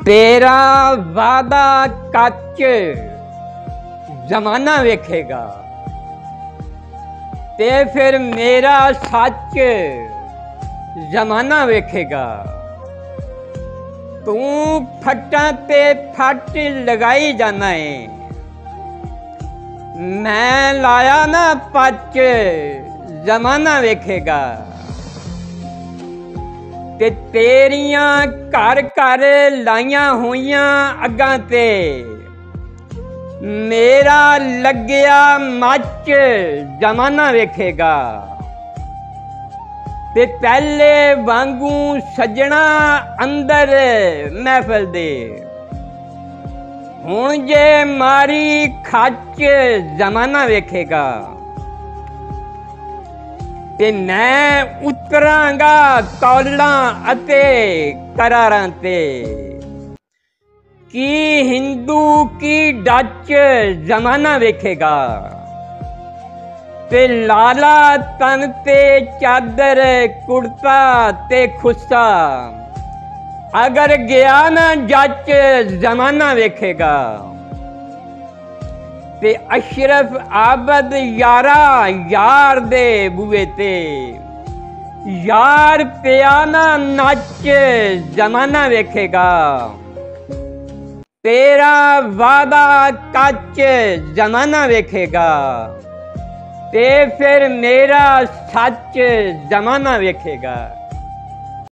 तेरा वादा कच जमाना वेखेगा ते फिर मेरा सच जमाना वेखेगा। तू फट्टां ते फट लगाई जाना है, मैं लाया ना पच जमाना वेखेगा। ते तेरियां घर घर लाइया हुईयां अग्गां ते मेरा लग्या मच जमाना वेखेगा। ते पहले वांगू सजना अंदर महफिल दे, हुण जे मारी खच जमाना वेखेगा। ते मैं उतरांगा कौलां अते करारां ते, की हिंदू की डच जमाना वेखेगा। ते लाला तन ते चादर कुर्ता ते खुस्सा, अगर गया ना जच जमाना वेखेगा। ते अशरफ आबद यारा यार दे बुए ते यार पिया ना नच जमाना वेखेगा। तेरा वादा कच जमाना वेखेगा ते फिर मेरा सच जमाना वेखेगा।